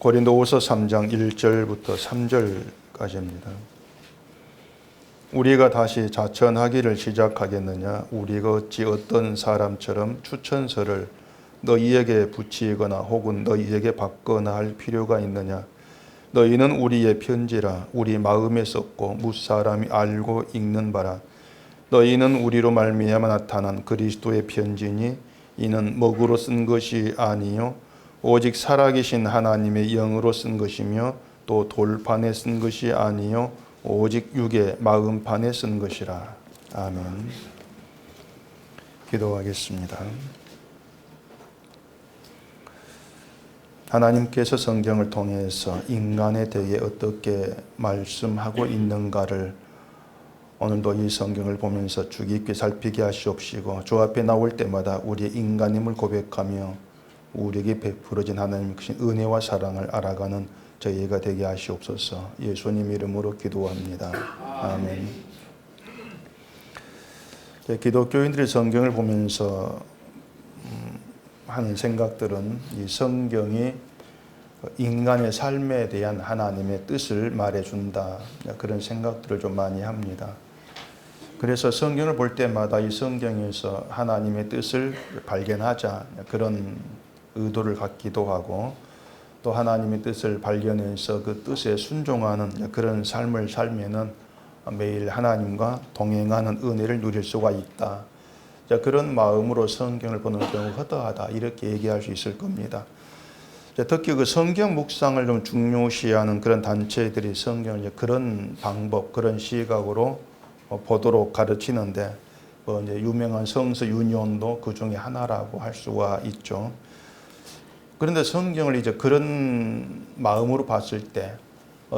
고린도후서 3장 1절부터 3절까지입니다. 우리가 다시 자천하기를 시작하겠느냐? 우리가 어찌 어떤 사람처럼 추천서를 너희에게 붙이거나 혹은 너희에게 받거나 할 필요가 있느냐? 너희는 우리의 편지라 우리 마음에 썼고 무사람이 알고 읽는 바라. 너희는 우리로 말미암아 나타난 그리스도의 편지니 이는 먹으로 쓴 것이 아니요 오직 살아계신 하나님의 영으로 쓴 것이며 또 돌판에 쓴 것이 아니요 오직 육의 마음판에 쓴 것이라. 아멘. 기도하겠습니다. 하나님께서 성경을 통해서 인간에 대해 어떻게 말씀하고 있는가를 오늘도 이 성경을 보면서 주의 깊게 살피게 하시옵시고 주 앞에 나올 때마다 우리의 인간임을 고백하며 우리에게 베풀어진 하나님의 크신 은혜와 사랑을 알아가는 저희가 되게 하시옵소서. 예수님 이름으로 기도합니다. 아멘. 기독교인들이 성경을 보면서 하는 생각들은 이 성경이 인간의 삶에 대한 하나님의 뜻을 말해준다, 그런 생각들을 좀 많이 합니다. 그래서 성경을 볼 때마다 이 성경에서 하나님의 뜻을 발견하자, 그런 의도를 갖기도 하고 또 하나님의 뜻을 발견해서 그 뜻에 순종하는 그런 삶을 살면은 매일 하나님과 동행하는 은혜를 누릴 수가 있다. 그런 마음으로 성경을 보는 경우 허다하다, 이렇게 얘기할 수 있을 겁니다. 특히 그 성경 묵상을 좀 중요시하는 그런 단체들이 성경을 그런 방법, 그런 시각으로 보도록 가르치는데, 이제 유명한 성서 유니온도 그 중에 하나라고 할 수가 있죠. 그런데 성경을 이제 그런 마음으로 봤을 때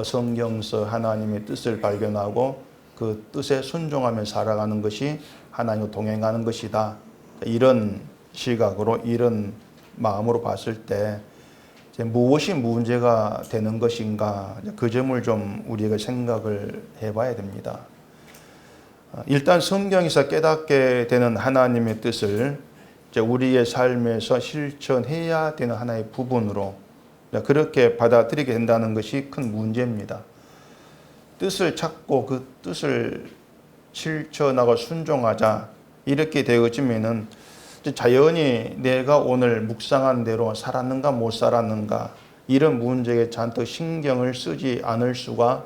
성경서 하나님의 뜻을 발견하고 그 뜻에 순종하며 살아가는 것이 하나님과 동행하는 것이다, 이런 시각으로, 이런 마음으로 봤을 때 무엇이 문제가 되는 것인가, 그 점을 좀 우리가 생각을 해봐야 됩니다. 일단 성경에서 깨닫게 되는 하나님의 뜻을 우리의 삶에서 실천해야 되는 하나의 부분으로 그렇게 받아들이게 된다는 것이 큰 문제입니다. 뜻을 찾고 그 뜻을 실천하고 순종하자, 이렇게 되어지면은 자연히 내가 오늘 묵상한 대로 살았는가 못 살았는가, 이런 문제에 잔뜩 신경을 쓰지 않을 수가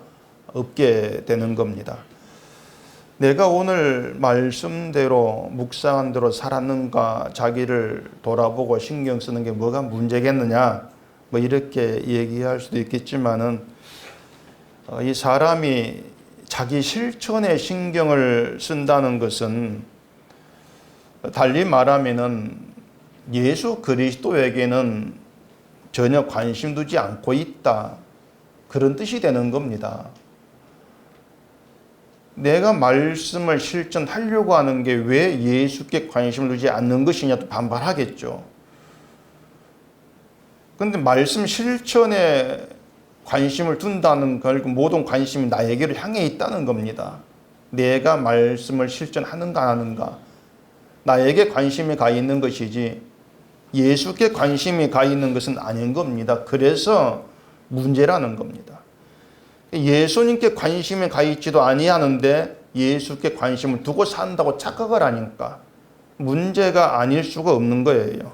없게 되는 겁니다. 내가 오늘 말씀대로 묵상한 대로 살았는가, 자기를 돌아보고 신경 쓰는 게 뭐가 문제겠느냐, 이렇게 얘기할 수도 있겠지만은 이 사람이 자기 실천에 신경을 쓴다는 것은 달리 말하면은 예수 그리스도에게는 전혀 관심 두지 않고 있다, 그런 뜻이 되는 겁니다. 내가 말씀을 실천하려고 하는 게 왜 예수께 관심을 두지 않는 것이냐 또 반발하겠죠. 그런데 말씀 실천에 관심을 둔다는 결국 모든 관심이 나에게로 향해 있다는 겁니다. 내가 말씀을 실천하는가 안 하는가, 나에게 관심이 가 있는 것이지 예수께 관심이 가 있는 것은 아닌 겁니다. 그래서 문제라는 겁니다. 예수님께 관심이 가 있지도 아니하는데 예수께 관심을 두고 산다고 착각을 하니까 문제가 아닐 수가 없는 거예요.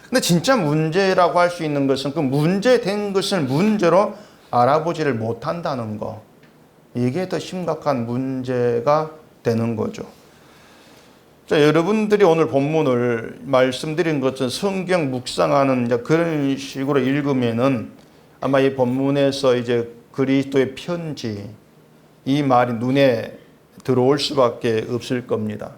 근데 진짜 문제라고 할 수 있는 것은 그 문제된 것을 문제로 알아보지를 못한다는 거, 이게 더 심각한 문제가 되는 거죠. 자, 여러분들이 오늘 본문을 말씀드린 것은 성경 묵상하는 그런 식으로 읽으면은 아마 이 본문에서 이제 그리스도의 편지, 이 말이 눈에 들어올 수밖에 없을 겁니다.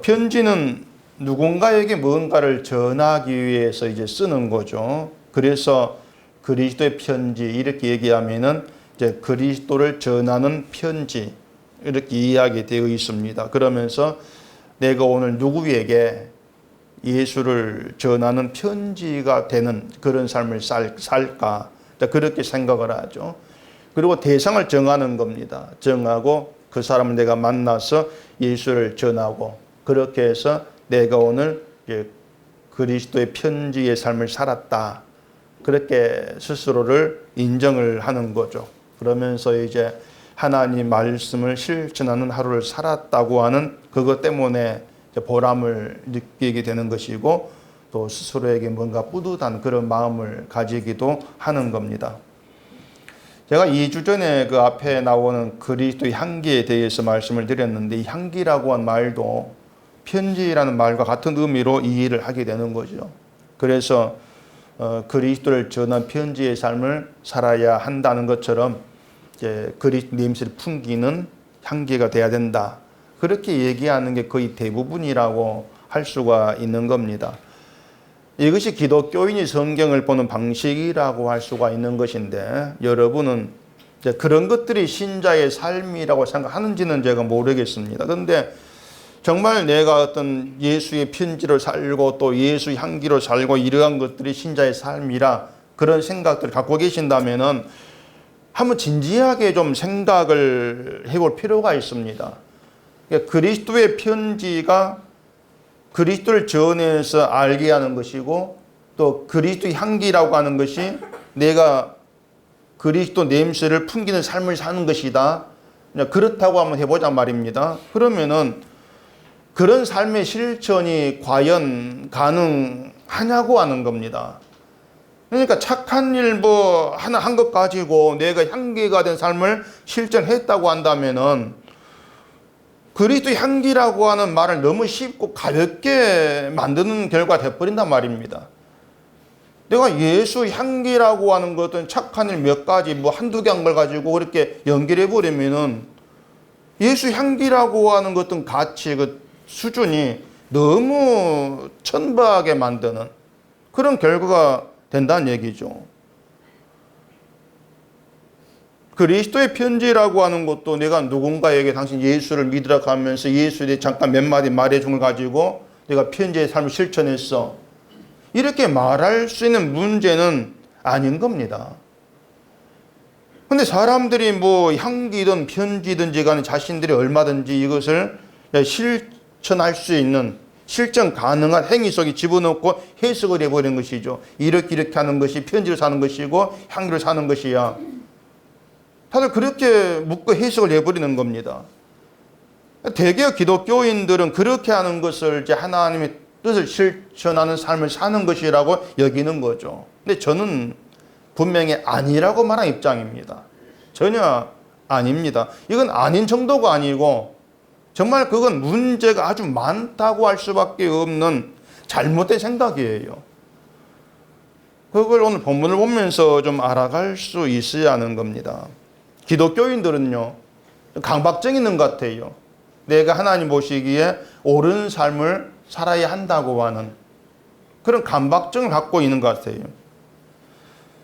편지는 누군가에게 뭔가를 전하기 위해서 이제 쓰는 거죠. 그래서 그리스도의 편지, 이렇게 얘기하면은 이제 그리스도를 전하는 편지, 이렇게 이해하게 되어 있습니다. 그러면서 내가 오늘 누구에게 예수를 전하는 편지가 되는 그런 삶을 살까, 그렇게 생각을 하죠. 그리고 대상을 정하는 겁니다. 정하고 그 사람을 내가 만나서 예수를 전하고, 그렇게 해서 내가 오늘 그리스도의 편지의 삶을 살았다, 그렇게 스스로를 인정을 하는 거죠. 그러면서 이제 하나님 말씀을 실천하는 하루를 살았다고 하는 그것 때문에 보람을 느끼게 되는 것이고, 또 스스로에게 뭔가 뿌듯한 그런 마음을 가지기도 하는 겁니다. 제가 2주 전에 그 앞에 나오는 그리스도의 향기에 대해서 말씀을 드렸는데, 이 향기라고 한 말도 편지라는 말과 같은 의미로 이해를 하게 되는 거죠. 그래서 그리스도를 전한 편지의 삶을 살아야 한다는 것처럼 이제 그리스도 냄새를 풍기는 향기가 돼야 된다. 그렇게 얘기하는 게 거의 대부분이라고 할 수가 있는 겁니다. 이것이 기독교인이 성경을 보는 방식이라고 할 수가 있는 것인데, 여러분은 이제 그런 것들이 신자의 삶이라고 생각하는지는 제가 모르겠습니다. 그런데 정말 내가 어떤 예수의 편지로 살고 또 예수 향기로 살고 이러한 것들이 신자의 삶이라 그런 생각들을 갖고 계신다면은 한번 진지하게 좀 생각을 해볼 필요가 있습니다. 그리스도의 편지가 그리스도를 전해서 알게 하는 것이고, 또 그리스도의 향기라고 하는 것이 내가 그리스도 냄새를 풍기는 삶을 사는 것이다. 그렇다고 한번 해보자 말입니다. 그러면은 그런 삶의 실천이 과연 가능하냐고 하는 겁니다. 그러니까 착한 일 뭐 하나 한 것 가지고 내가 향기가 된 삶을 실천했다고 한다면은 그리스도 향기라고 하는 말을 너무 쉽고 가볍게 만드는 결과가 되어버린단 말입니다. 내가 예수 향기라고 하는 것은 착한 일 몇 가지 뭐 한두 개 한 걸 가지고 그렇게 연결해 버리면은 예수 향기라고 하는 것은 가치 그 수준이 너무 천박하게 만드는 그런 결과가 된다는 얘기죠. 그리스도의 편지라고 하는 것도 내가 누군가에게 당신 예수를 믿으라고 하면서 예수에 대해 잠깐 몇 마디 말해준 걸 가지고 내가 편지의 삶을 실천했어, 이렇게 말할 수 있는 문제는 아닌 겁니다. 근데 사람들이 뭐 향기든 편지든지 간에 자신들이 얼마든지 이것을 실천할 수 있는 실천 가능한 행위 속에 집어넣고 해석을 해버리는 것이죠. 이렇게 하는 것이 편지를 사는 것이고 향기를 사는 것이야. 다들 그렇게 묶어 해석을 해버리는 겁니다. 대개 기독교인들은 그렇게 하는 것을 이제 하나님의 뜻을 실천하는 삶을 사는 것이라고 여기는 거죠. 근데 저는 분명히 아니라고 말한 입장입니다. 전혀 아닙니다. 이건 아닌 정도가 아니고 정말 그건 문제가 아주 많다고 할 수밖에 없는 잘못된 생각이에요. 그걸 오늘 본문을 보면서 좀 알아갈 수 있어야 하는 겁니다. 기독교인들은요, 강박증 있는 것 같아요. 내가 하나님 보시기에 옳은 삶을 살아야 한다고 하는 그런 강박증을 갖고 있는 것 같아요.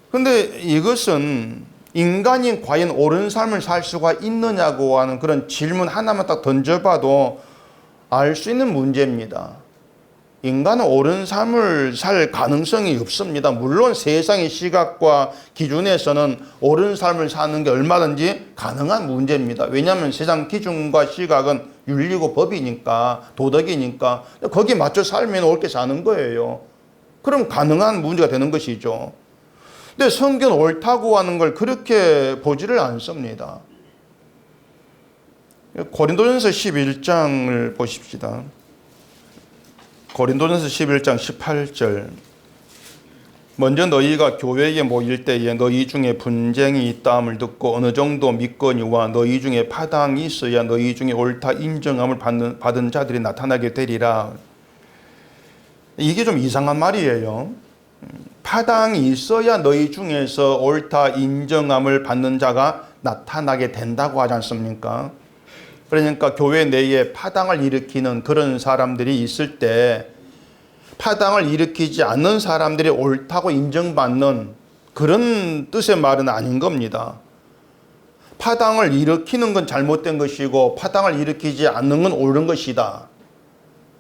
그런데 이것은 인간이 과연 옳은 삶을 살 수가 있느냐고 하는 그런 질문 하나만 딱 던져봐도 알 수 있는 문제입니다. 인간은 옳은 삶을 살 가능성이 없습니다. 물론 세상의 시각과 기준에서는 옳은 삶을 사는 게 얼마든지 가능한 문제입니다. 왜냐하면 세상 기준과 시각은 윤리고 법이니까, 도덕이니까 거기에 맞춰 살면 옳게 사는 거예요. 그럼 가능한 문제가 되는 것이죠. 근데 성경 옳다고 하는 걸 그렇게 보지를 않습니다. 고린도전서 11장을 보십시다. 고린도전서 11장 18절. 먼저 너희가 교회에 모일 때에 너희 중에 분쟁이 있다함을 듣고 어느 정도 믿거니와 너희 중에 파당이 있어야 너희 중에 옳다 인정함을 받은 자들이 나타나게 되리라. 이게 좀 이상한 말이에요. 파당이 있어야 너희 중에서 옳다 인정함을 받는 자가 나타나게 된다고 하지 않습니까? 그러니까 교회 내에 파당을 일으키는 그런 사람들이 있을 때 파당을 일으키지 않는 사람들이 옳다고 인정받는 그런 뜻의 말은 아닌 겁니다. 파당을 일으키는 건 잘못된 것이고 파당을 일으키지 않는 건 옳은 것이다.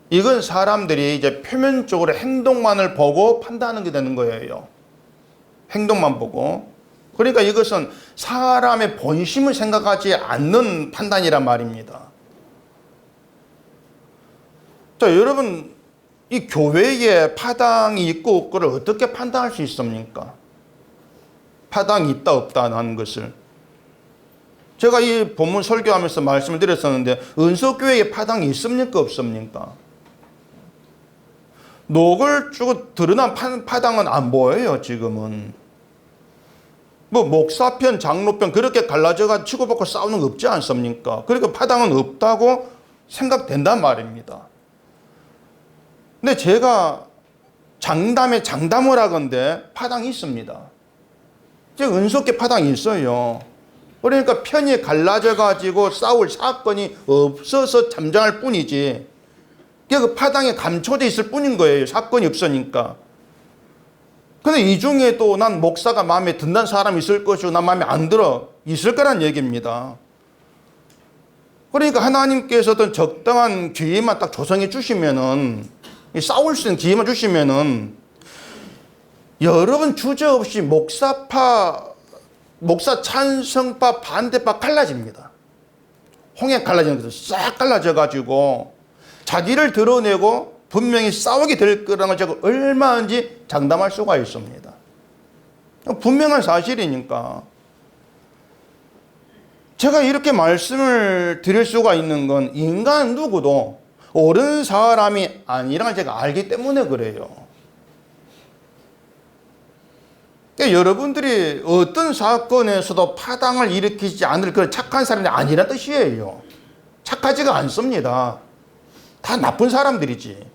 이건 사람들이 이제 표면적으로 행동만을 보고 판단하게 되는 거예요. 행동만 보고. 그러니까 이것은 사람의 본심을 생각하지 않는 판단이란 말입니다. 자, 여러분, 이 교회에 파당이 있고 없고를 어떻게 판단할 수 있습니까? 파당이 있다 없다 하는 것을. 제가 이 본문 설교하면서 말씀을 드렸었는데 은속교회에 파당이 있습니까 없습니까? 녹을 주고 드러난 파당은 안 보여요 지금은. 뭐 목사편 장로편 그렇게 갈라져가 치고받고 싸우는 거 없지 않습니까? 그러니까 파당은 없다고 생각된단 말입니다. 근데 제가 장담을 하건대 파당이 있습니다. 즉 은속계 파당이 있어요. 그러니까 편이 갈라져 가지고 싸울 사건이 없어서 잠잠할 뿐이지, 그 파당에 감춰져 있을 뿐인 거예요. 사건이 없으니까. 근데 이 중에도 난 목사가 마음에 든다는 사람이 있을 것이고 난 마음에 안 들어 있을 거란 얘기입니다. 그러니까 하나님께서도 적당한 기회만 딱 조성해 주시면은, 싸울 수 있는 기회만 주시면은 여러분 주저없이 목사파, 목사 찬성파, 반대파 갈라집니다. 홍해 갈라지는 것을 싹 갈라져가지고 자기를 드러내고 분명히 싸우게 될 거라는 걸 제가 얼마든지 장담할 수가 있습니다. 분명한 사실이니까. 제가 이렇게 말씀을 드릴 수가 있는 건 인간 누구도 옳은 사람이 아니라는 제가 알기 때문에 그래요. 그러니까 여러분들이 어떤 사건에서도 파당을 일으키지 않을 그런 착한 사람이 아니란 뜻이에요. 착하지가 않습니다. 다 나쁜 사람들이지.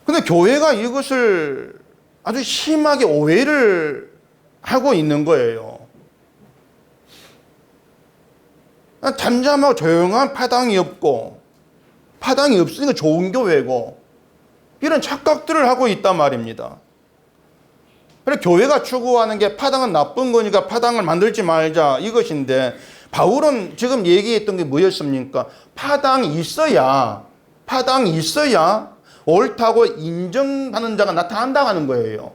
근데 교회가 이것을 아주 심하게 오해를 하고 있는 거예요. 잠잠하고 조용한 파당이 없고, 파당이 없으니까 좋은 교회고, 이런 착각들을 하고 있단 말입니다. 그래서 교회가 추구하는 게 파당은 나쁜 거니까 파당을 만들지 말자 이것인데, 바울은 지금 얘기했던 게 뭐였습니까? 파당이 있어야 옳다고 인정하는 자가 나타난다고 하는 거예요.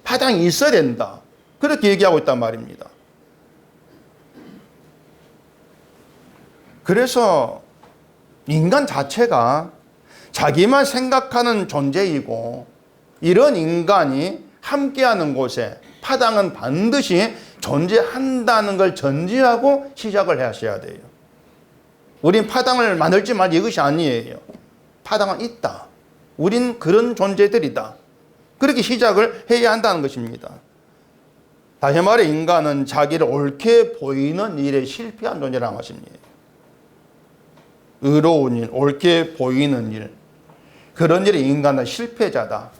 파당이 있어야 된다. 그렇게 얘기하고 있단 말입니다. 그래서 인간 자체가 자기만 생각하는 존재이고, 이런 인간이 함께하는 곳에 파당은 반드시 존재한다는 걸 전제하고 시작을 하셔야 돼요. 우린 파당을 만들지 말자 이것이 아니에요. 파당은 있다. 우린 그런 존재들이다. 그렇게 시작을 해야 한다는 것입니다. 다시 말해 인간은 자기를 옳게 보이는 일에 실패한 존재라는 것입니다. 의로운 일, 옳게 보이는 일, 그런 일에 인간은 실패자다.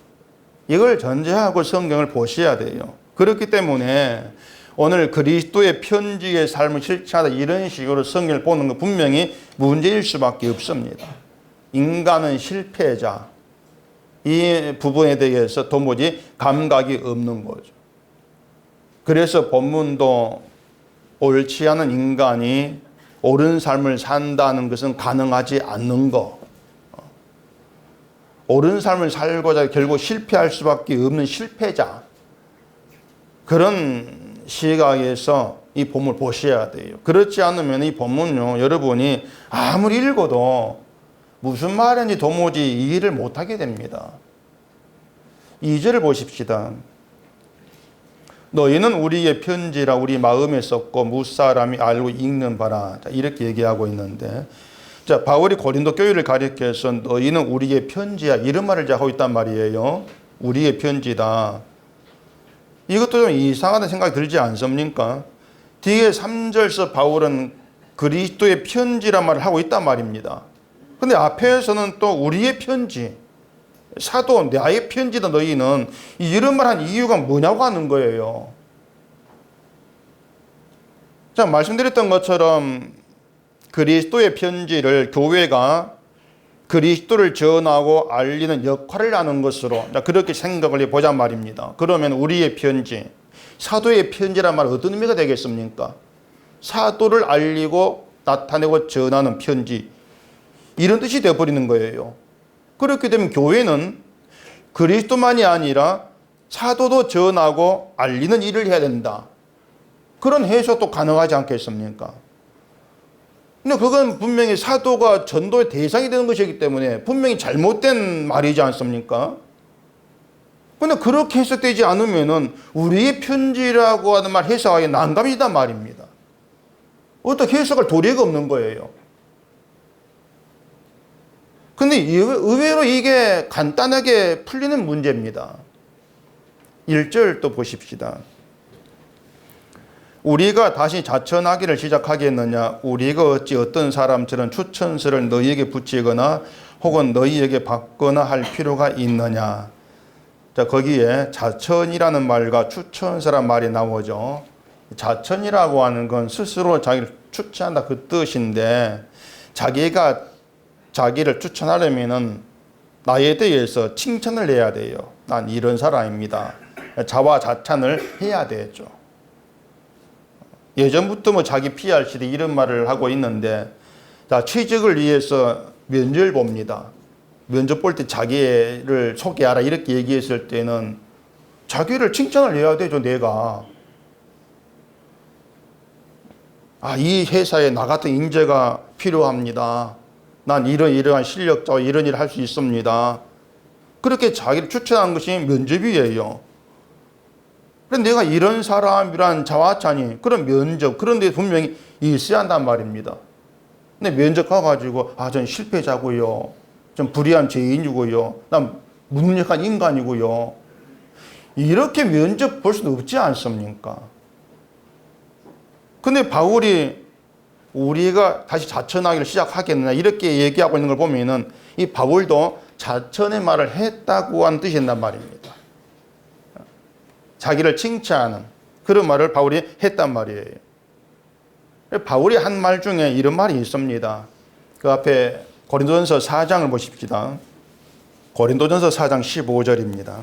이걸 전제하고 성경을 보셔야 돼요. 그렇기 때문에 오늘 그리스도의 편지의 삶을 실천하다 이런 식으로 성경을 보는 건 분명히 문제일 수밖에 없습니다. 인간은 실패자, 이 부분에 대해서 도무지 감각이 없는 거죠. 그래서 본문도 옳지 않은 인간이 옳은 삶을 산다는 것은 가능하지 않는 거. 옳은 삶을 살고자 결국 실패할 수밖에 없는 실패자. 그런 시각에서 이 본문을 보셔야 돼요. 그렇지 않으면 이 본문요, 여러분이 아무리 읽어도 무슨 말인지 도무지 이해를 못하게 됩니다. 2절을 보십시다. 너희는 우리의 편지라 우리 마음에 썼고 무사람이 알고 읽는 바라. 자, 이렇게 얘기하고 있는데, 자, 바울이 고린도 교회를 가리켜서 너희는 우리의 편지야 이런 말을 하고 있단 말이에요. 우리의 편지다. 이것도 좀 이상하다는 생각이 들지 않습니까? 뒤에 3절에서 바울은 그리스도의 편지란 말을 하고 있단 말입니다. 근데 앞에서는 또 우리의 편지, 사도 나의 편지다 너희는, 이런 말 한 이유가 뭐냐고 하는 거예요. 자, 말씀드렸던 것처럼 그리스도의 편지를 교회가 그리스도를 전하고 알리는 역할을 하는 것으로, 자, 그렇게 생각을 해보자 말입니다. 그러면 우리의 편지, 사도의 편지란 말은 어떤 의미가 되겠습니까? 사도를 알리고 나타내고 전하는 편지, 이런 뜻이 되어버리는 거예요. 그렇게 되면 교회는 그리스도만이 아니라 사도도 전하고 알리는 일을 해야 된다. 그런 해석도 가능하지 않겠습니까? 근데 그건 분명히 사도가 전도의 대상이 되는 것이기 때문에 분명히 잘못된 말이지 않습니까? 근데 그렇게 해석되지 않으면은 우리의 편지라고 하는 말 해석하기 난감이단 말입니다. 어떻게 해석할 도리가 없는 거예요. 근데 의외로 이게 간단하게 풀리는 문제입니다. 1절 또 보십시다. 우리가 다시 자천하기를 시작하겠느냐? 우리가 어찌 어떤 사람처럼 추천서를 너희에게 붙이거나 혹은 너희에게 받거나 할 필요가 있느냐? 자, 거기에 자천이라는 말과 추천서란 말이 나오죠. 자천이라고 하는 건 스스로 자기를 추천한다 그 뜻인데, 자기가 자기를 추천하려면은 나에 대해서 칭찬을 해야 돼요. 난 이런 사람입니다. 자화자찬을 해야 되죠. 예전부터 뭐 자기 PR 시대 이런 말을 하고 있는데, 자, 취직을 위해서 면접을 봅니다. 면접 볼 때 자기를 소개하라 이렇게 얘기했을 때는 자기를 칭찬을 해야 되죠, 내가. 아, 이 회사에 나 같은 인재가 필요합니다. 난 이러한 실력자와 이런 일을 할 수 있습니다. 그렇게 자기를 추천하는 것이 면접이에요. 그런데 내가 이런 사람이란 자화찬이 그런 면접 그런 데 분명히 있어야 한단 말입니다. 근데 면접 가가지고 전 실패자고요. 좀 불의한 죄인이고요. 난 무능력한 인간이고요. 이렇게 면접 볼 수도 없지 않습니까? 근데 바울이 우리가 다시 자천하기를 시작하겠느냐 이렇게 얘기하고 있는 걸 보면은 이 바울도 자천의 말을 했다고 하는 뜻이란 말입니다. 자기를 칭찬하는 그런 말을 바울이 했단 말이에요. 바울이 한 말 중에 이런 말이 있습니다. 그 앞에 고린도전서 4장을 보십시다. 고린도전서 4장 15절입니다.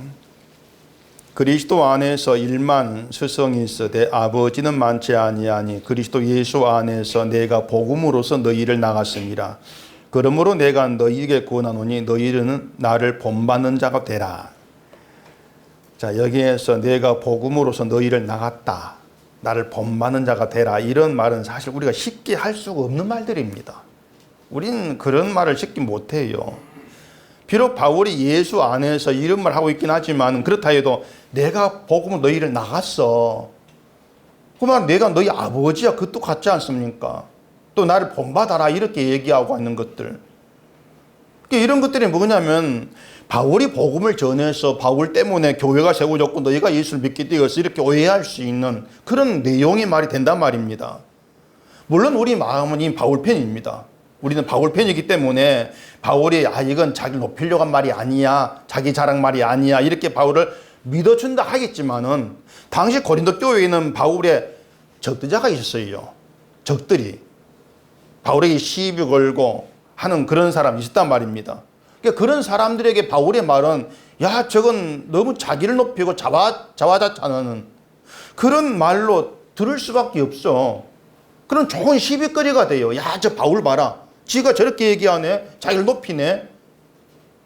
그리스도 안에서 일만 스승이 있으되 아버지는 많지 아니하니 그리스도 예수 안에서 내가 복음으로서 너희를 나갔습니다. 그러므로 내가 너희에게 권하노니 너희는 나를 본받는 자가 되라. 자, 여기에서 내가 복음으로서 너희를 나갔다. 나를 본받는 자가 되라. 이런 말은 사실 우리가 쉽게 할 수가 없는 말들입니다. 우리는 그런 말을 쉽게 못해요. 비록 바울이 예수 안에서 이런 말 하고 있긴 하지만 그렇다 해도 내가 복음으로 너희를 나갔어. 그러면 내가 너희 아버지야. 그것도 같지 않습니까? 또 나를 본받아라. 이렇게 얘기하고 있는 것들. 이런 것들이 뭐냐면 바울이 복음을 전해서 바울 때문에 교회가 세워졌고 너희가 예수를 믿게 되어서 이렇게 오해할 수 있는 그런 내용의 말이 된단 말입니다. 물론 우리 마음은 이 바울 팬입니다. 우리는 바울 팬이기 때문에 바울이 이건 자기를 높이려고 한 말이 아니야. 자기 자랑 말이 아니야. 이렇게 바울을 믿어준다 하겠지만은 당시 고린도 교회에는 바울의 적대자가 있었어요. 적들이. 바울에게 시비 걸고 하는 그런 사람이 있었단 말입니다. 그러니까 그런 사람들에게 바울의 말은 저건 너무 자기를 높이고 자화자찬하는 그런 말로 들을 수밖에 없어. 그런 좋은 시비거리가 돼요. 저 바울 봐라. 지가 저렇게 얘기하네. 자기를 높이네.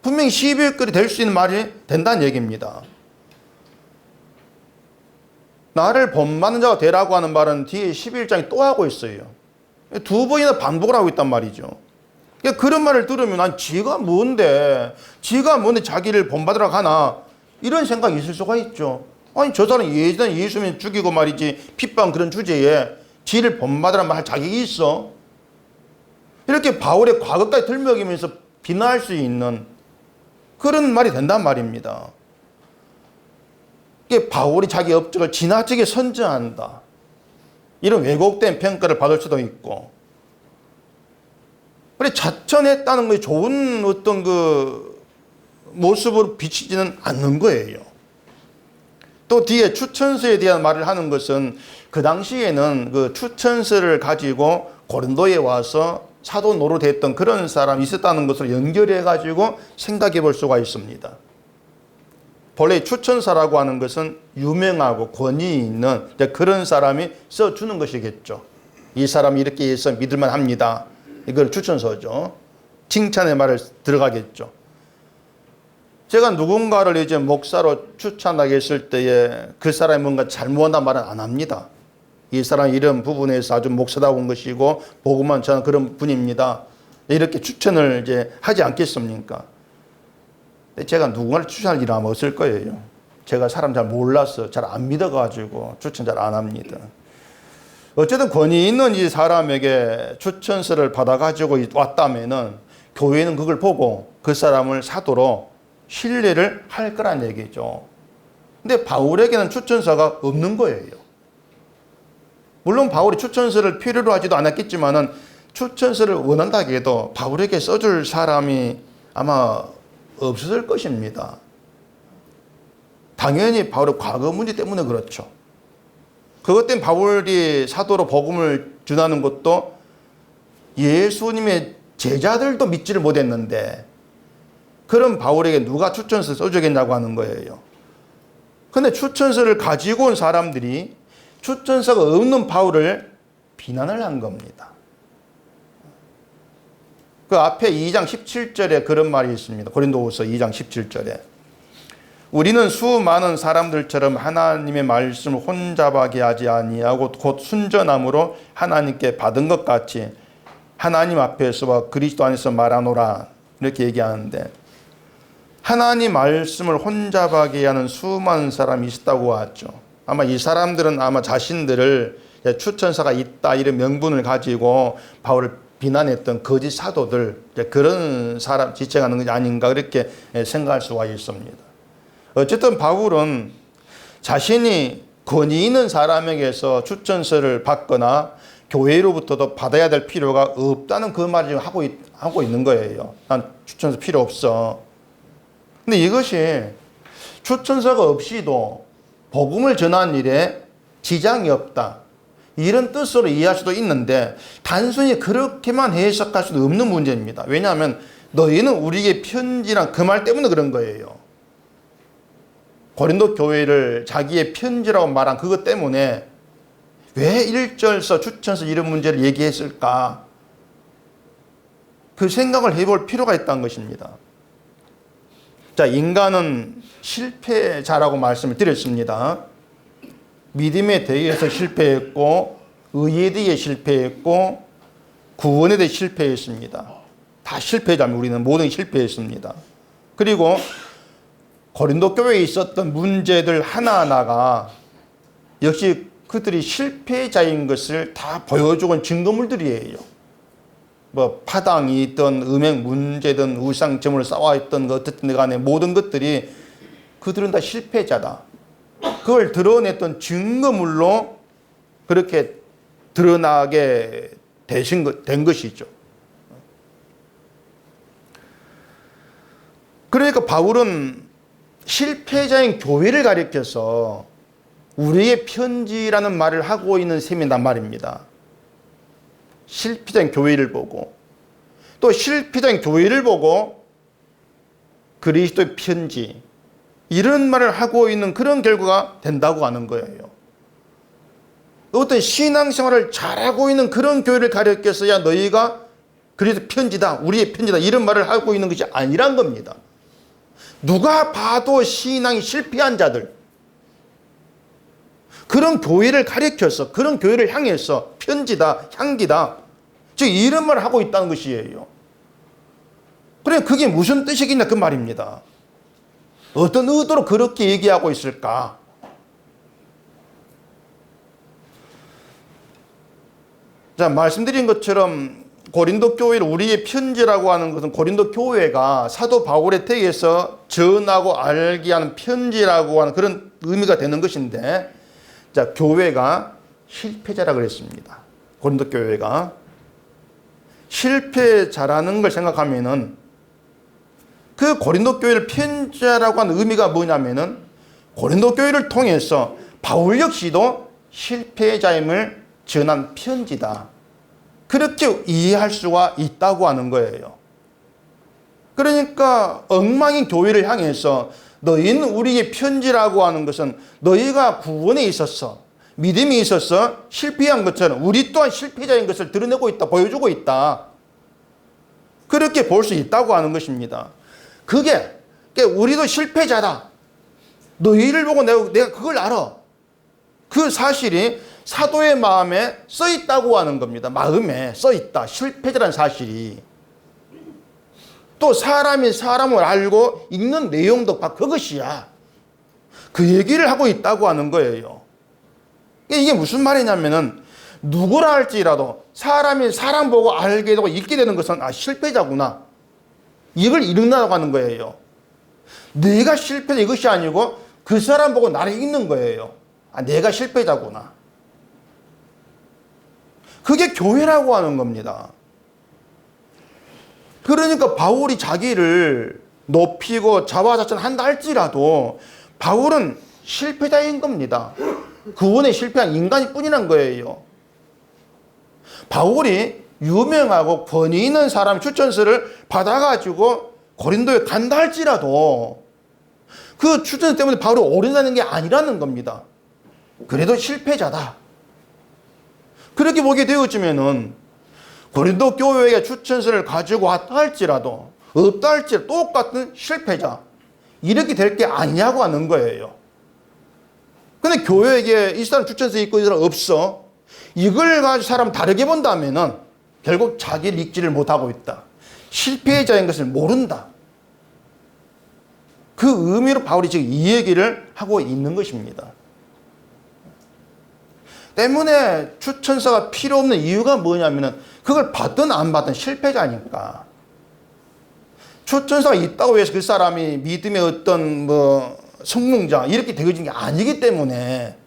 분명히 시비거리 될 수 있는 말이 된다는 얘기입니다. 나를 본받는 자가 되라고 하는 말은 뒤에 11장에 또 하고 있어요. 2번이나 반복을 하고 있단 말이죠. 그러니까 그런 말을 들으면 지가 뭔데 자기를 본받으라고 하나 이런 생각이 있을 수가 있죠. 저 사람 예전에 예수님 죽이고 말이지 핍박 그런 주제에 지를 본받으라는 말 할 자격이 있어? 이렇게 바울의 과거까지 들먹이면서 비난할 수 있는 그런 말이 된단 말입니다. 이게 바울이 자기 업적을 지나치게 선전한다. 이런 왜곡된 평가를 받을 수도 있고. 그래 자천했다는 것이 좋은 어떤 그 모습으로 비치지는 않는 거예요. 또 뒤에 추천서에 대한 말을 하는 것은 그 당시에는 그 추천서를 가지고 고린도에 와서 사도 노릇했던 그런 사람이 있었다는 것으로 연결해 가지고 생각해 볼 수가 있습니다. 본래 추천서라고 하는 것은 유명하고 권위 있는 그런 사람이 써주는 것이겠죠. 이 사람이 이렇게 해서 믿을만 합니다. 이걸 추천서죠. 칭찬의 말을 들어가겠죠. 제가 누군가를 이제 목사로 추천하게 했을 때에 그 사람이 뭔가 잘못한 말은 안 합니다. 이 사람 이런 부분에서 아주 목사다운 것이고 복음만 전하는 그런 분입니다. 이렇게 추천을 이제 하지 않겠습니까? 제가 누군가를 추천할 일은 아마 없을 거예요. 제가 사람 잘 몰라서 잘 안 믿어가지고 추천 잘 안 합니다. 어쨌든 권위 있는 이 사람에게 추천서를 받아가지고 왔다면은 교회는 그걸 보고 그 사람을 사도로 신뢰를 할 거란 얘기죠. 근데 바울에게는 추천서가 없는 거예요. 물론 바울이 추천서를 필요로 하지도 않았겠지만은 추천서를 원한다고 해도 바울에게 써줄 사람이 아마 없었을 것입니다. 당연히 바울의 과거 문제 때문에 그렇죠. 그것 때문에 바울이 사도로 복음을 전하는 것도 예수님의 제자들도 믿지를 못했는데 그럼 바울에게 누가 추천서 써주겠냐고 하는 거예요. 근데 추천서를 가지고 온 사람들이 추천서가 없는 바울을 비난을 한 겁니다. 그 앞에 2장 17절에 그런 말이 있습니다. 고린도후서 2장 17절에 우리는 수많은 사람들처럼 하나님의 말씀을 혼잡하게 하지 아니하고 곧 순전함으로 하나님께 받은 것 같이 하나님 앞에서와 그리스도 안에서 말하노라 이렇게 얘기하는데 하나님 말씀을 혼잡하게 하는 수많은 사람이 있었다고 하죠. 아마 이 사람들은 아마 자신들을 추천사가 있다 이런 명분을 가지고 바울을 비난했던 거짓 사도들 그런 사람 지칭하는 것이 아닌가 그렇게 생각할 수가 있습니다. 어쨌든 바울은 자신이 권위 있는 사람에게서 추천서를 받거나 교회로부터도 받아야 될 필요가 없다는 그 말을 하고 있는 거예요. 난 추천서 필요 없어. 근데 이것이 추천서가 없이도 복음을 전하는 일에 지장이 없다. 이런 뜻으로 이해할 수도 있는데 단순히 그렇게만 해석할 수도 없는 문제입니다. 왜냐하면 너희는 우리에게 편지란 그 말 때문에 그런 거예요. 고린도 교회를 자기의 편지라고 말한 그것 때문에 왜 1절서 추천서 이런 문제를 얘기했을까? 그 생각을 해볼 필요가 있다는 것입니다. 자, 인간은 실패자라고 말씀을 드렸습니다. 믿음에 대해서 실패했고 의에 대해 실패했고 구원에 대해 실패했습니다. 다 실패자면 우리는 모든 실패했습니다. 그리고 고린도 교회에 있었던 문제들 하나하나가 역시 그들이 실패자인 것을 다 보여주는 증거물들이에요. 뭐 파당이 있던 음행 문제든 우상점을 쌓아있던 것 어쨌든 간에 모든 것들이 그들은 다 실패자다. 그걸 드러냈던 증거물로 그렇게 드러나게 된 것이죠. 그러니까 바울은 실패자인 교회를 가리켜서 우리의 편지라는 말을 하고 있는 셈이란 말입니다. 실패자인 교회를 보고 또 실패자인 교회를 보고 그리스도의 편지 이런 말을 하고 있는 그런 결과가 된다고 하는 거예요. 어떤 신앙생활을 잘하고 있는 그런 교회를 가리켜서야 너희가 그리스도 편지다 우리의 편지다 이런 말을 하고 있는 것이 아니란 겁니다. 누가 봐도 신앙이 실패한 자들 그런 교회를 가리켜서 그런 교회를 향해서 편지다 향기다 즉 이런 말을 하고 있다는 것이에요. 그래 그게 무슨 뜻이겠냐 그 말입니다. 어떤 의도로 그렇게 얘기하고 있을까? 자, 말씀드린 것처럼 고린도 교회를 우리의 편지라고 하는 것은 고린도 교회가 사도 바울의 택에서 전하고 알게 하는 편지라고 하는 그런 의미가 되는 것인데 자, 교회가 실패자라고 그랬습니다. 고린도 교회가 실패자라는 걸 생각하면은 그 고린도 교회를 편지라고 하는 의미가 뭐냐면은 고린도 교회를 통해서 바울 역시도 실패자임을 전한 편지다. 그렇게 이해할 수가 있다고 하는 거예요. 그러니까 엉망인 교회를 향해서 너희는 우리의 편지라고 하는 것은 너희가 구원에 있어서 믿음이 있어서 실패한 것처럼 우리 또한 실패자인 것을 드러내고 있다. 보여주고 있다. 그렇게 볼 수 있다고 하는 것입니다. 그게 우리도 실패자다. 너희를 보고 내가 그걸 알아. 그 사실이 사도의 마음에 써 있다고 하는 겁니다. 마음에 써 있다. 실패자라는 사실이. 또 사람이 사람을 알고 읽는 내용도 바로 그것이야. 그 얘기를 하고 있다고 하는 거예요. 이게 무슨 말이냐면은 누구라 할지라도 사람이 사람 보고 알게 되고 읽게 되는 것은 실패자구나. 이걸 읽는다고 하는 거예요. 내가 실패자 이것이 아니고 그 사람 보고 나를 읽는 거예요. 내가 실패자구나. 그게 교회라고 하는 겁니다. 그러니까 바울이 자기를 높이고 자화자찬한다 할지라도 바울은 실패자인 겁니다. 구원에 실패한 인간이 뿐이란 거예요. 바울이 유명하고 권위 있는 사람 추천서를 받아가지고 고린도에 간다 할지라도 그 추천서 때문에 바울이 오른다는 게 아니라는 겁니다. 그래도 실패자다. 그렇게 보게 되어지면은 고린도 교회에 추천서를 가지고 왔다 할지라도 없다 할지라도 똑같은 실패자 이렇게 될 게 아니냐고 하는 거예요. 근데 교회에 이 사람 추천서 있고 이 사람 없어. 이걸 가지고 사람 다르게 본다면은 결국 자기를 읽지를 못하고 있다. 실패자인 것을 모른다. 그 의미로 바울이 지금 이 얘기를 하고 있는 것입니다. 때문에 추천서가 필요 없는 이유가 뭐냐면은 그걸 받든 안 받든 실패자니까. 추천서가 있다고 해서 그 사람이 믿음의 어떤 성공자 이렇게 되어진 게 아니기 때문에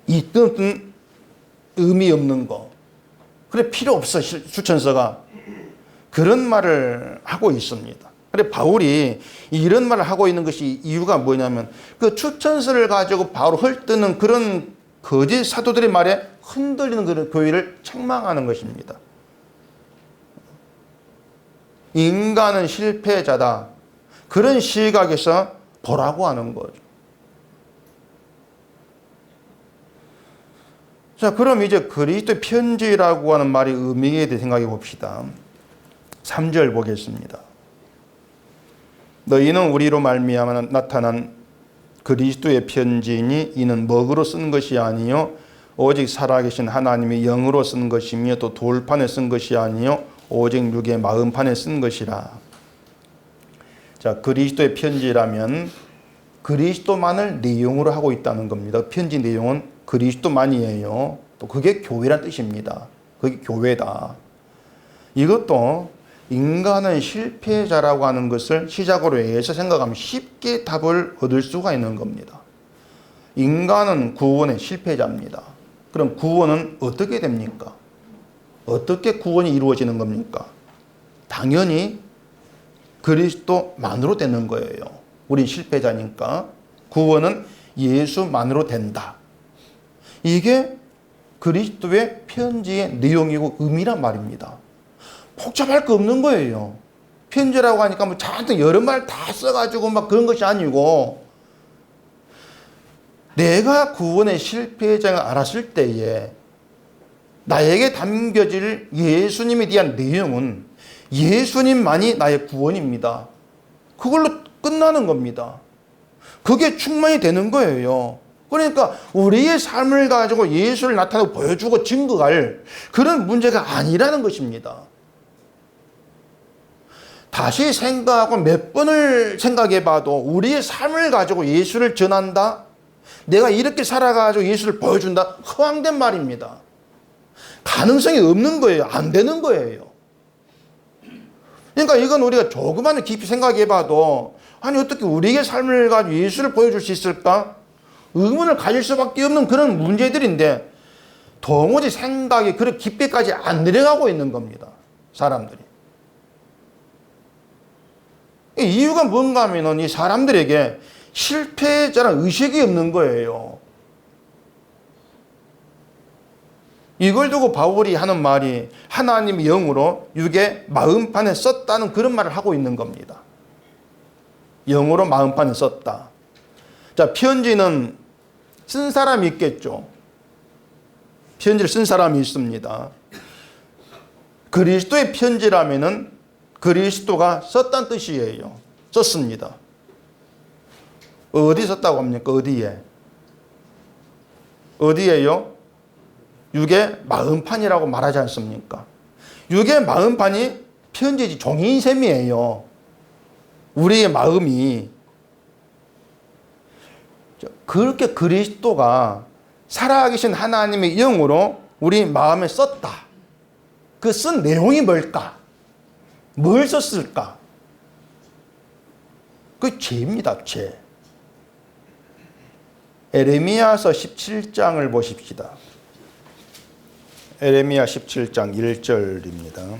있든 없든 의미 없는 거. 그래 필요 없어 추천서가. 그런 말을 하고 있습니다. 그래 바울이 이런 말을 하고 있는 것이 이유가 뭐냐면 그 추천서를 가지고 바로 헐뜯는 그런 거짓 사도들의 말에 흔들리는 그런 교회를 책망하는 것입니다. 인간은 실패자다. 그런 시각에서 보라고 하는 거죠. 자, 그럼 이제 그리스도의 편지라고 하는 말의 의미에 대해 생각해 봅시다. 3절 보겠습니다. 너희는 우리로 말미암아 나타난 그리스도의 편지이니 이는 먹으로 쓴 것이 아니요 오직 살아계신 하나님의 영으로 쓴 것이며 또 돌판에 쓴 것이 아니요 오직 육의 마음판에 쓴 것이라. 자, 그리스도의 편지라면 그리스도만을 내용으로 하고 있다는 겁니다. 편지 내용은 그리스도만이에요. 또 그게 교회란 뜻입니다. 그게 교회다. 이것도 인간은 실패자라고 하는 것을 시작으로 해서 생각하면 쉽게 답을 얻을 수가 있는 겁니다. 인간은 구원의 실패자입니다. 그럼 구원은 어떻게 됩니까? 어떻게 구원이 이루어지는 겁니까? 당연히 그리스도만으로 되는 거예요. 우린 실패자니까 구원은 예수만으로 된다. 이게 그리스도의 편지의 내용이고 의미란 말입니다. 복잡할 거 없는 거예요. 편지라고 하니까 뭐 잔뜩 여러 말 다 써가지고 막 그런 것이 아니고 내가 구원의 실패자를 알았을 때에 나에게 담겨질 예수님에 대한 내용은 예수님만이 나의 구원입니다. 그걸로 끝나는 겁니다. 그게 충만이 되는 거예요. 그러니까 우리의 삶을 가지고 예수를 나타내고 보여주고 증거할 그런 문제가 아니라는 것입니다. 다시 생각하고 몇 번을 생각해 봐도 우리의 삶을 가지고 예수를 전한다? 내가 이렇게 살아가지고 예수를 보여준다? 허황된 말입니다. 가능성이 없는 거예요. 안 되는 거예요. 그러니까 이건 우리가 조금만 깊이 생각해 봐도 아니 어떻게 우리의 삶을 가지고 예수를 보여줄 수 있을까? 의문을 가질 수밖에 없는 그런 문제들인데 도무지 생각이 그렇게 깊게까지 안 내려가고 있는 겁니다. 사람들이. 이유가 뭔가 하면은 이 사람들에게 실패자라는 의식이 없는 거예요. 이걸 두고 바울이 하는 말이 하나님의 영으로 육의 마음판에 썼다는 그런 말을 하고 있는 겁니다. 영으로 마음판에 썼다. 자, 편지는 쓴 사람이 있겠죠. 편지를 쓴 사람이 있습니다. 그리스도의 편지라면은 그리스도가 썼다는 뜻이에요. 썼습니다. 어디 썼다고 합니까? 어디에? 어디에요? 육의 마음판이라고 말하지 않습니까? 육의 마음판이 편지지 종이인 셈이에요. 우리의 마음이 그렇게 그리스도가 살아계신 하나님의 영으로 우리 마음에 썼다. 그 쓴 내용이 뭘까? 뭘 썼을까? 그 죄입니다, 죄. 에레미야서 17장을 보십시다. 에레미야 17장 1절입니다.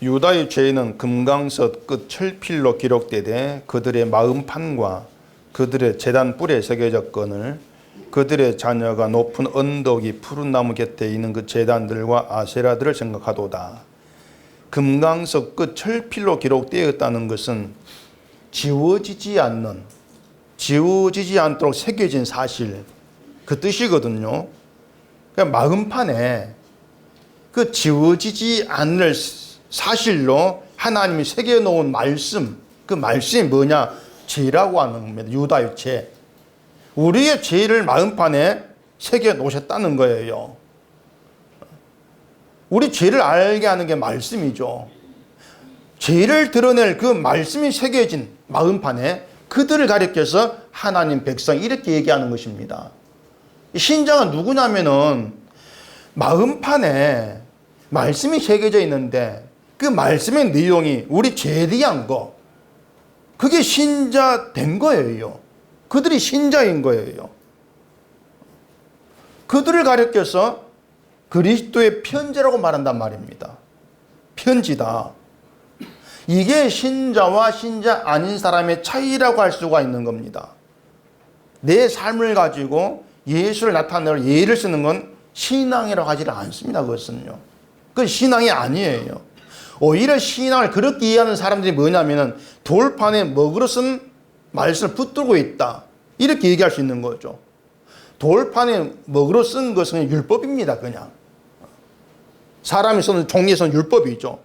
유다의 죄는 금강석 끝 철필로 기록되되 그들의 마음판과 그들의 제단 뿔에 새겨졌거늘 그들의 자녀가 높은 언덕이 푸른 나무 곁에 있는 그 제단들과 아세라들을 생각하도다. 금강석 끝 철필로 기록되었다는 것은 지워지지 않도록 새겨진 사실, 그 뜻이거든요. 그러니까 마음판에 그 지워지지 않을 사실로 하나님이 새겨놓은 말씀, 그 말씀이 뭐냐? 죄라고 하는 겁니다. 유다의 죄. 우리의 죄를 마음판에 새겨놓으셨다는 거예요. 우리 죄를 알게 하는 게 말씀이죠. 죄를 드러낼 그 말씀이 새겨진 마음판에 그들을 가리켜서 하나님 백성 이렇게 얘기하는 것입니다. 신자가 누구냐면은 마음판에 말씀이 새겨져 있는데 그 말씀의 내용이 우리 죄에 대한 거, 그게 신자 된 거예요. 그들이 신자인 거예요. 그들을 가리켜서 그리스도의 편지라고 말한단 말입니다. 편지다. 이게 신자와 신자 아닌 사람의 차이라고 할 수가 있는 겁니다. 내 삶을 가지고 예수를 나타내려 예를 쓰는 건 신앙이라고 하지 않습니다. 그것은요. 그건 신앙이 아니에요. 오히려 신앙을 그렇게 이해하는 사람들이 뭐냐면은 돌판에 먹으로 쓴 말씀을 붙들고 있다. 이렇게 얘기할 수 있는 거죠. 돌판에 먹으로 쓴 것은 율법입니다. 그냥. 사람이 쓰는 종이에 쓰는 율법이죠.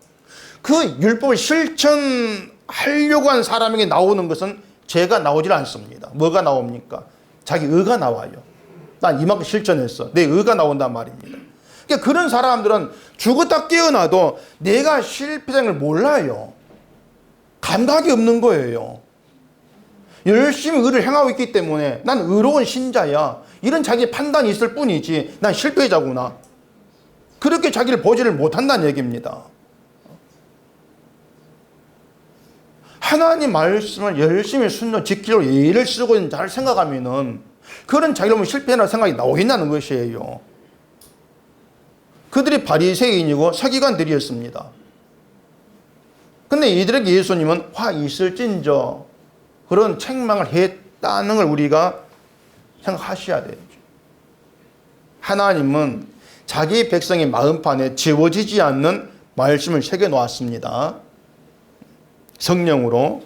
그 율법을 실천하려고 한 사람에게 나오는 것은 죄가 나오질 않습니다. 뭐가 나옵니까? 자기 의가 나와요. 난 이만큼 실천했어. 내 의가 나온단 말입니다. 그러니까 그런 사람들은 죽었다 깨어나도 내가 실패한 걸 몰라요. 감각이 없는 거예요. 열심히 의를 행하고 있기 때문에 난 의로운 신자야. 이런 자기 판단이 있을 뿐이지 난 실패자구나. 그렇게 자기를 보지를 못한다는 얘기입니다. 하나님 말씀을 열심히 순종 지키려고 예를 쓰고 있는 자를 생각하면은 그런 자기를 보면 실패라는 생각이 나오겠냐는 것이에요. 그들이 바리새인이고 서기관들이었습니다. 근데 이들에게 예수님은 화 있을진저 그런 책망을 했다는 걸 우리가 생각하셔야 되죠. 하나님은 자기 백성의 마음판에 지워지지 않는 말씀을 새겨놓았습니다. 성령으로.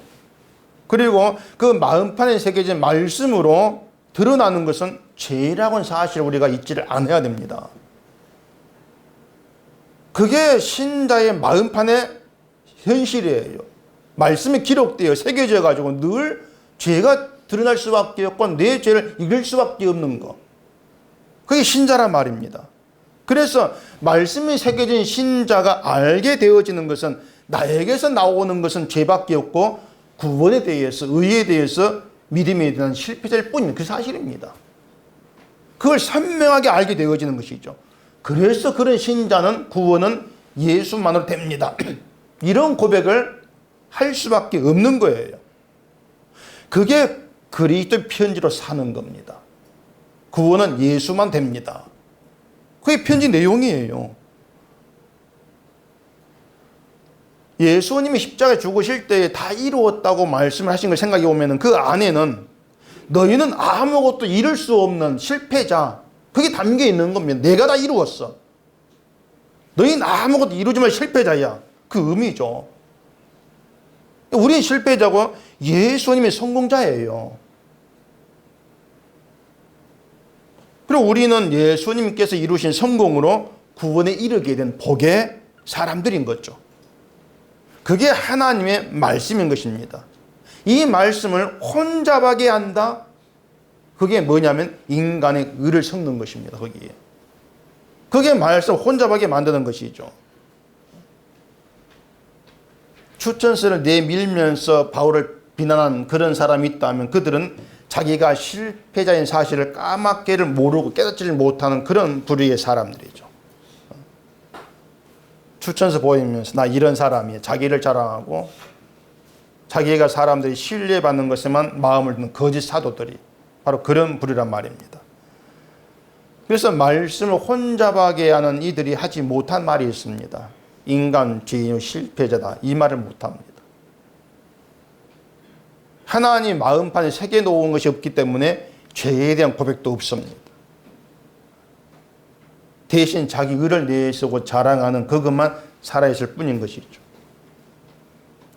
그리고 그 마음판에 새겨진 말씀으로 드러나는 것은 죄라고는 사실을 우리가 잊지를 않아야 됩니다. 그게 신자의 마음판의 현실이에요. 말씀이 기록되어 새겨져 가지고 늘 죄가 드러날 수밖에 없고 내 죄를 이길 수밖에 없는 것. 그게 신자란 말입니다. 그래서 말씀이 새겨진 신자가 알게 되어지는 것은 나에게서 나오는 것은 죄밖에 없고 구원에 대해서 의에 대해서 믿음에 대한 실패자일 뿐인 그 사실입니다. 그걸 선명하게 알게 되어지는 것이죠. 그래서 그런 신자는 구원은 예수만으로 됩니다. 이런 고백을 할 수밖에 없는 거예요. 그게 그리스도의 편지로 사는 겁니다. 구원은 예수만 됩니다. 그게 편지 내용이에요. 예수님이 십자가에 죽으실 때 다 이루었다고 말씀을 하신 걸 생각해 보면 그 안에는 너희는 아무것도 이룰 수 없는 실패자, 그게 담겨 있는 겁니다. 내가 다 이루었어. 너희는 아무것도 이루지 말 실패자야. 그 의미죠. 우리는 실패자고 예수님이 성공자예요. 그리고 우리는 예수님께서 이루신 성공으로 구원에 이르게 된 복의 사람들인 거죠. 그게 하나님의 말씀인 것입니다. 이 말씀을 혼잡하게 한다? 그게 뭐냐면 인간의 의를 섞는 것입니다. 거기에. 그게 말씀을 혼잡하게 만드는 것이죠. 추천서를 내밀면서 바울을 비난한 그런 사람이 있다면 그들은 자기가 실패자인 사실을 까맣게를 모르고 깨닫지를 못하는 그런 부류의 사람들이죠. 추천서 보이면서 나 이런 사람이에요. 자기를 자랑하고 자기가 사람들이 신뢰받는 것에만 마음을 두는 거짓 사도들이 바로 그런 부류란 말입니다. 그래서 말씀을 혼잡하게 하는 이들이 하지 못한 말이 있습니다. 인간 죄인의 실패자다. 이 말을 못합니다. 하나님 마음판에 새겨놓은 것이 없기 때문에 죄에 대한 고백도 없습니다. 대신 자기 의를 내세우고 자랑하는 그것만 살아있을 뿐인 것이죠.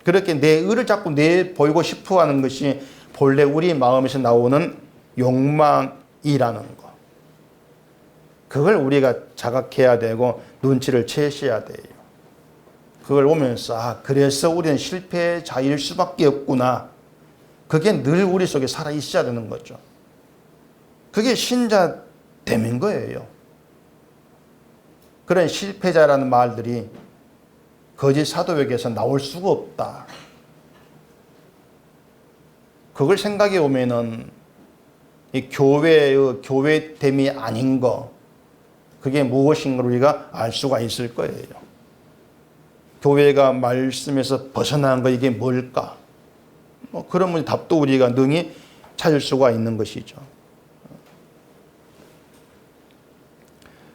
그렇게 내 의를 자꾸 내보이고 싶어 하는 것이 본래 우리 마음에서 나오는 욕망이라는 것. 그걸 우리가 자각해야 되고 눈치를 채셔야 돼요. 그걸 보면서 그래서 우리는 실패자일 수밖에 없구나. 그게 늘 우리 속에 살아 있어야 되는 거죠. 그게 신자 되는 거예요. 그런 실패자라는 말들이 거짓 사도에게서 나올 수가 없다. 그걸 생각해 보면은 이 교회의 교회됨이 아닌 거, 그게 무엇인가를 우리가 알 수가 있을 거예요. 교회가 말씀에서 벗어난 거 이게 뭘까? 그런 답도 우리가 능히 찾을 수가 있는 것이죠.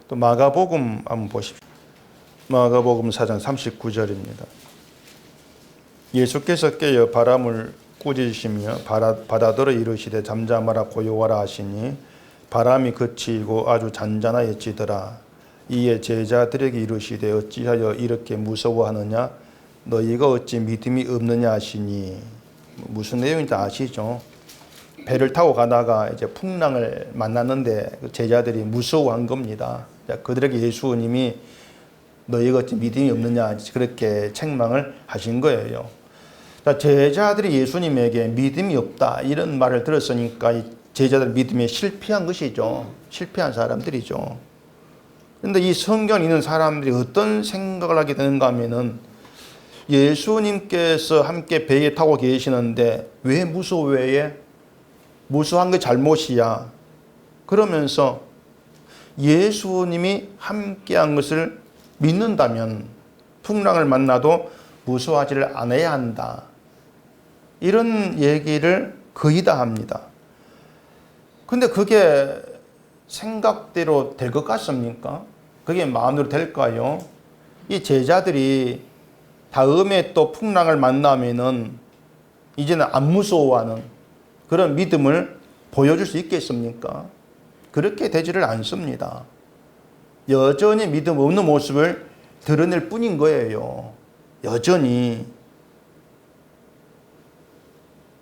또 마가복음 한번 보십시오. 마가복음 4장 39절입니다. 예수께서 깨어 바람을 꾸짖으시며 바다더러 이르시되 잠잠하라 고요하라 하시니 바람이 그치고 아주 잔잔하여지더라. 이에 제자들에게 이르시되 어찌하여 이렇게 무서워하느냐 너희가 어찌 믿음이 없느냐 하시니 무슨 내용인지 아시죠? 배를 타고 가다가 이제 풍랑을 만났는데 제자들이 무서워한 겁니다. 그들에게 예수님이 너희가 어찌 믿음이 없느냐 그렇게 책망을 하신 거예요. 제자들이 예수님에게 믿음이 없다 이런 말을 들었으니까 제자들 믿음에 실패한 것이죠. 실패한 사람들이죠. 그런데 이 성경에 있는 사람들이 어떤 생각을 하게 되는가 하면은 예수님께서 함께 배에 타고 계시는데 왜 무서워해? 무서워한 게 잘못이야. 그러면서 예수님이 함께한 것을 믿는다면 풍랑을 만나도 무서워하지를 않아야 한다. 이런 얘기를 거의 다 합니다. 근데 그게 생각대로 될 것 같습니까? 그게 마음대로 될까요? 이 제자들이 다음에 또 풍랑을 만나면은 이제는 안 무서워하는 그런 믿음을 보여줄 수 있겠습니까? 그렇게 되지를 않습니다. 여전히 믿음 없는 모습을 드러낼 뿐인 거예요. 여전히.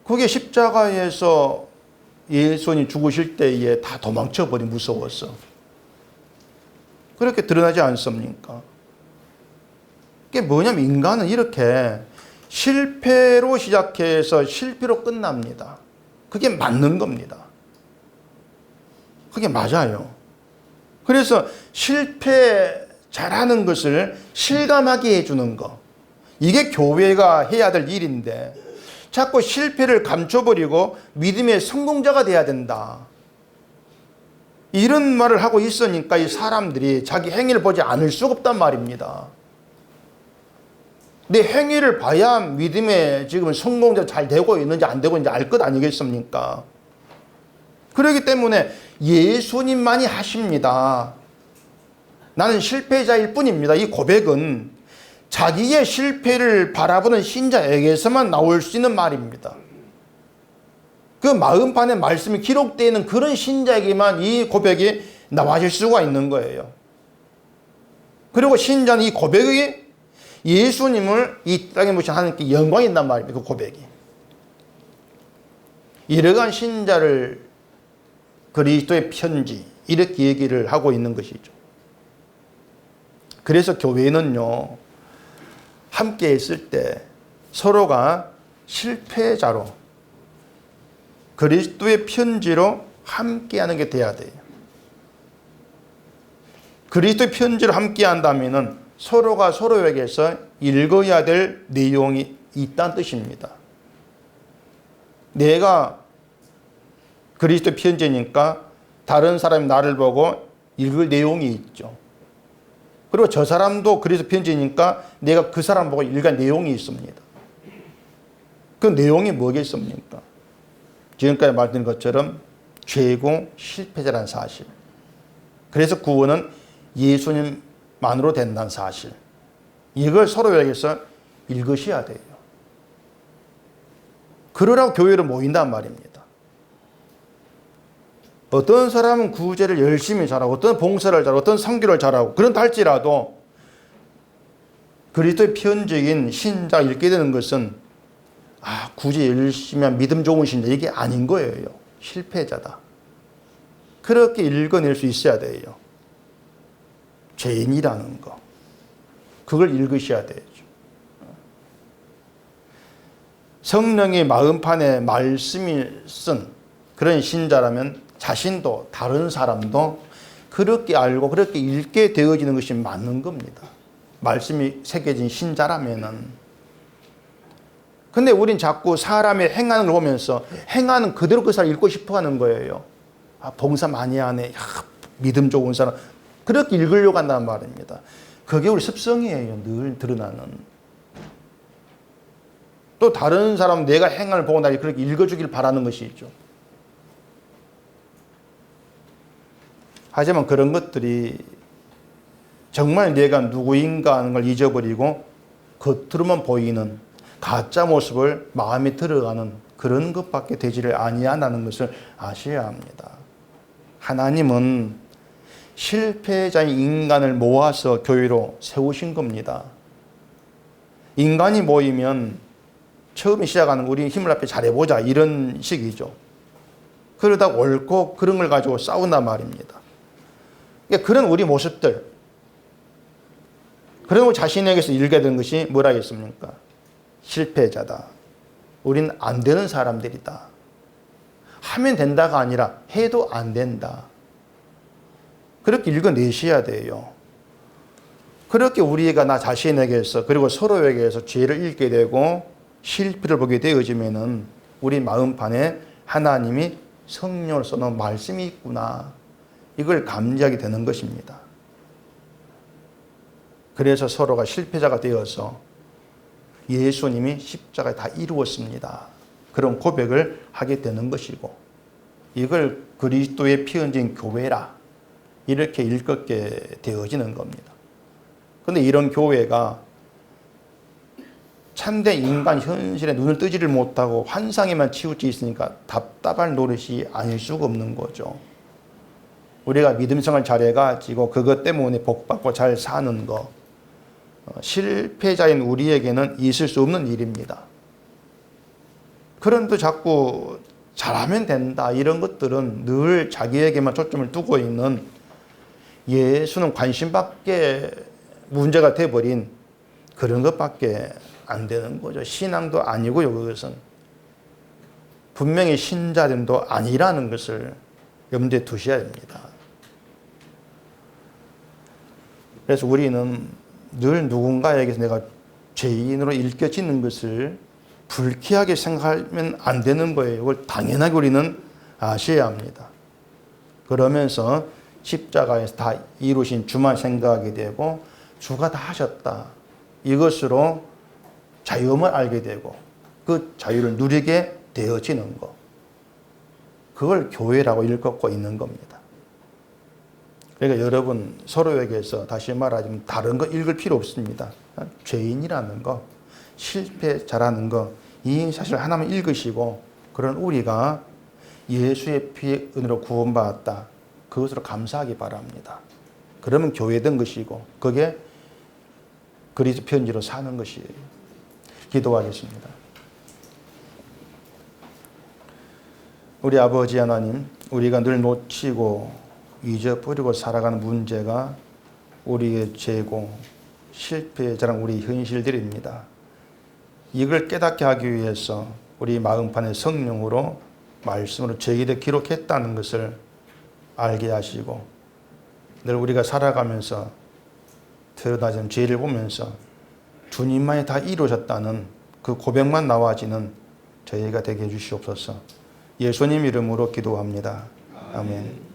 그게 십자가에서 예수님 죽으실 때에 다 도망쳐버린 무서워서. 그렇게 드러나지 않습니까? 그게 뭐냐면 인간은 이렇게 실패로 시작해서 실패로 끝납니다. 그게 맞는 겁니다. 그게 맞아요. 그래서 실패 잘하는 것을 실감하게 해주는 거. 이게 교회가 해야 될 일인데 자꾸 실패를 감춰버리고 믿음의 성공자가 돼야 된다. 이런 말을 하고 있으니까 이 사람들이 자기 행위를 보지 않을 수가 없단 말입니다. 내 행위를 봐야 믿음의 지금 성공자 잘 되고 있는지 안 되고 있는지 알 것 아니겠습니까? 그렇기 때문에 예수님만이 하십니다. 나는 실패자일 뿐입니다. 이 고백은 자기의 실패를 바라보는 신자에게서만 나올 수 있는 말입니다. 그 마음판에 말씀이 기록되어 있는 그런 신자에게만 이 고백이 나와질 수가 있는 거예요. 그리고 신자는 이 고백이 예수님을 이 땅에 모신 하나님께 영광이 있단 말입니다. 그 고백이. 이러한 신자를 그리스도의 편지 이렇게 얘기를 하고 있는 것이죠. 그래서 교회는요 함께 있을 때 서로가 실패자로 그리스도의 편지로 함께하는 게 돼야 돼요. 그리스도의 편지로 함께한다면은 서로가 서로에게서 읽어야 될 내용이 있다는 뜻입니다. 내가 그리스도 편지니까 다른 사람이 나를 보고 읽을 내용이 있죠. 그리고 저 사람도 그리스도 편지니까 내가 그 사람 보고 읽을 내용이 있습니다. 그 내용이 뭐겠습니까? 지금까지 말씀드린 것처럼 죄고 실패자라는 사실. 그래서 구원은 예수님만으로 된다는 사실. 이걸 서로에게서 읽으셔야 돼요. 그러라고 교회로 모인단 말입니다. 어떤 사람은 구제를 열심히 잘하고 어떤 봉사를 잘하고 어떤 선교를 잘하고 그런다 할지라도 그리스도의 편적인 신자가 읽게 되는 것은 구제 열심히 한 믿음 좋은 신자 이게 아닌 거예요. 실패자다. 그렇게 읽어낼 수 있어야 돼요. 죄인이라는 거. 그걸 읽으셔야 되죠. 성령의 마음판에 말씀이 쓴 그런 신자라면 자신도 다른 사람도 그렇게 알고 그렇게 읽게 되어지는 것이 맞는 겁니다. 말씀이 새겨진 신자라면은. 근데 우린 자꾸 사람의 행하는 걸 보면서 행하는 그대로 그 사람 읽고 싶어 하는 거예요. 봉사 많이 하네. 믿음 좋은 사람. 그렇게 읽으려고 한다는 말입니다. 그게 우리 습성이에요. 늘 드러나는. 또 다른 사람 내가 행함을 보고 나를 그렇게 읽어주길 바라는 것이죠. 하지만 그런 것들이 정말 내가 누구인가 하는 걸 잊어버리고 겉으로만 보이는 가짜 모습을 마음에 들어가는 그런 것밖에 되지를 아니하다는 것을 아셔야 합니다. 하나님은 실패자인 인간을 모아서 교회로 세우신 겁니다. 인간이 모이면 처음에 시작하는 우리 힘을 합해 잘해보자 이런 식이죠. 그러다 옳고 그런 걸 가지고 싸운단 말입니다. 그러니까 그런 우리 모습들, 그런 우리 자신에게서 읽게 되는 것이 뭐라 하겠습니까? 실패자다. 우린 안 되는 사람들이다. 하면 된다가 아니라 해도 안 된다. 그렇게 읽어내셔야 돼요. 그렇게 우리가 나 자신에게서 그리고 서로에게서 죄를 읽게 되고 실패를 보게 되어지면은 우리 마음판에 하나님이 성령을 써놓은 말씀이 있구나. 이걸 감지하게 되는 것입니다. 그래서 서로가 실패자가 되어서 예수님이 십자가에 다 이루었습니다. 그런 고백을 하게 되는 것이고 이걸 그리스도의 피 흘린 교회라 이렇게 일컫게 되어지는 겁니다. 그런데 이런 교회가 참된 인간 현실에 눈을 뜨지를 못하고 환상에만 치우쳐 있으니까 답답할 노릇이 아닐 수가 없는 거죠. 우리가 믿음생활 잘해가지고 그것 때문에 복받고 잘 사는 거 실패자인 우리에게는 있을 수 없는 일입니다. 그런데 자꾸 잘하면 된다 이런 것들은 늘 자기에게만 초점을 두고 있는 예수는 관심밖에 문제가 돼버린 그런 것밖에 안 되는 거죠. 신앙도 아니고요. 그것은 분명히 신자됨도 아니라는 것을 염두에 두셔야 됩니다. 그래서 우리는 늘 누군가에게서 내가 죄인으로 읽혀지는 것을 불쾌하게 생각하면 안 되는 거예요. 이걸 당연하게 우리는 아셔야 합니다. 그러면서 십자가에서 다 이루신 주만 생각하게 되고 주가 다 하셨다. 이것으로 자유함을 알게 되고 그 자유를 누리게 되어지는 것. 그걸 교회라고 일컫고 있는 겁니다. 그러니까 여러분 서로에게서 다시 말하자면 다른 거 읽을 필요 없습니다. 죄인이라는 거, 실패자라는 거, 이 사실 하나만 읽으시고 그런 우리가 예수의 피의 은혜로 구원받았다. 그것으로 감사하기 바랍니다. 그러면 교회된 것이고 그게 그리스도 편지로 사는 것이에요. 기도하겠습니다. 우리 아버지 하나님, 우리가 늘 놓치고 잊어버리고 살아가는 문제가 우리의 죄고 실패자랑 우리 현실들입니다. 이걸 깨닫게 하기 위해서 우리 마음판에 성령으로 말씀으로 저희들 기록했다는 것을 알게 하시고 늘 우리가 살아가면서 드러나는 죄를 보면서 주님만이 다 이루셨다는 그 고백만 나와지는 저희가 되게 해주시옵소서. 예수님 이름으로 기도합니다. 아멘.